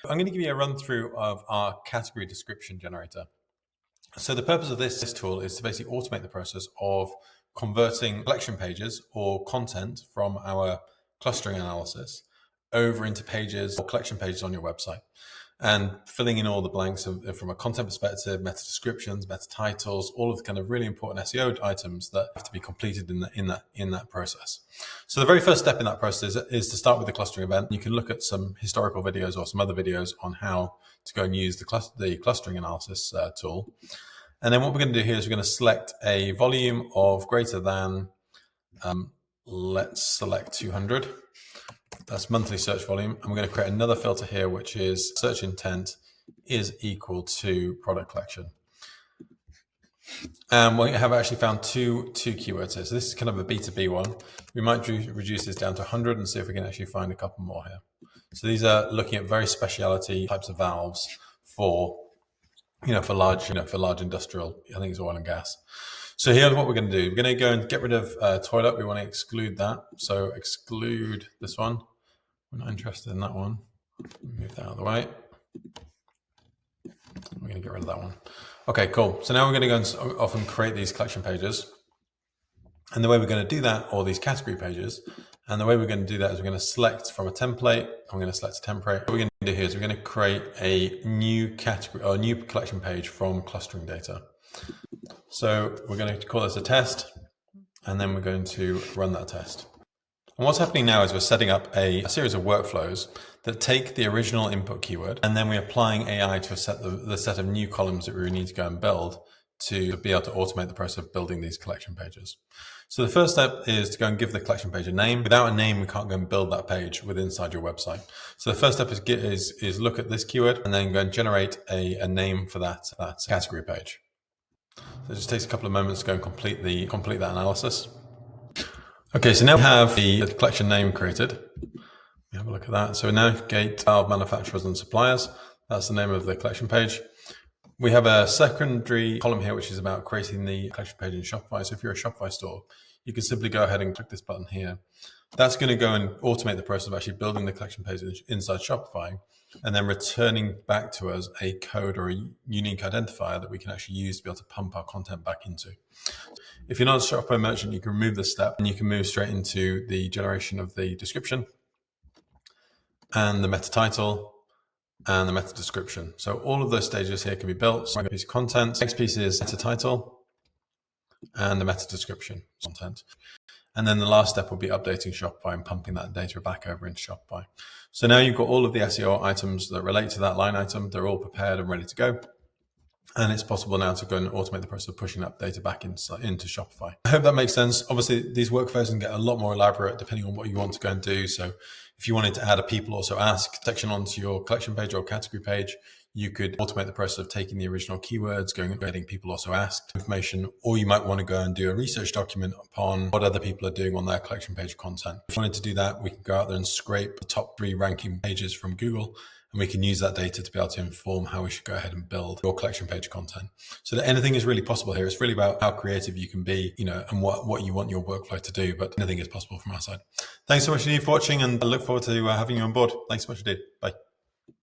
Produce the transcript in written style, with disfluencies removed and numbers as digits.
I'm going to give you a run through of our category description generator. So the purpose of this tool is to basically automate the process of converting collection pages or content from our clustering analysis over into pages or collection pages on your website, and filling in all the blanks from a content perspective, meta descriptions, meta titles, all of the kind of really important SEO items that have to be completed in that process. So the very first step in that process is to start with the clustering event. You can look at some historical videos or some other videos on how to go and use the clustering analysis tool. And then what we're going to do here is we're going to select a volume of greater than, let's select 200. That's monthly search volume. And we're going to create another filter here, which is search intent is equal to product collection. And we have actually found two keywords here. So this is kind of a B2B one. We might reduce this down to 100 and see if we can actually find a couple more here. So these are looking at very specialty types of valves for large industrial, I think it's oil and gas. So here's what we're going to do. We're going to go and get rid of toilet. We want to exclude that. So exclude this one. We're not interested in that one. Move that out of the way. We're going to get rid of that one. Okay, cool. So now we're going to go and often create these collection pages. And the way we're going to do that, or these category pages, and the way we're going to do that is we're going to select from a template. I'm going to select a template. What we're going to do here is we're going to create a new category or a new collection page from clustering data. So we're going to call this a test, and then we're going to run that test. And what's happening now is we're setting up a series of workflows that take the original input keyword, and then we're applying AI to the set of new columns that we need to go and build to be able to automate the process of building these collection pages. So the first step is to go and give the collection page a name. Without a name, we can't go and build that page inside your website. So the first step is look at this keyword and then go and generate a name for that category page. So it just takes a couple of moments to go and complete that analysis. Okay, so now we have the collection name created. We have a look at that. So we navigate valve manufacturers and suppliers. That's the name of the collection page. We have a secondary column here, which is about creating the collection page in Shopify. So if you're a Shopify store, you can simply go ahead and click this button here. That's going to go and automate the process of actually building the collection page inside Shopify, and then returning back to us a code or a unique identifier that we can actually use to be able to pump our content back into. If you're not a Shopify merchant, you can remove this step and you can move straight into the generation of the description and the meta title and the meta description. So all of those stages here can be built. So piece of content. Next piece is meta title and the meta description content. And then the last step will be updating Shopify and pumping that data back over into Shopify. So now you've got all of the SEO items that relate to that line item. They're all prepared and ready to go. And it's possible now to go and automate the process of pushing that data back into Shopify. I hope that makes sense. Obviously, these workflows can get a lot more elaborate depending on what you want to go and do. So if you wanted to add a people also ask section onto your collection page or category page, you could automate the process of taking the original keywords, going and getting people also asked information, or you might want to go and do a research document upon what other people are doing on their collection page content. If you wanted to do that, we can go out there and scrape the top 3 ranking pages from Google, and we can use that data to be able to inform how we should go ahead and build your collection page content. So that anything is really possible here. It's really about how creative you can be, and what you want your workflow to do, but anything is possible from our side. Thanks so much indeed for watching, and I look forward to having you on board. Thanks so much indeed. Bye.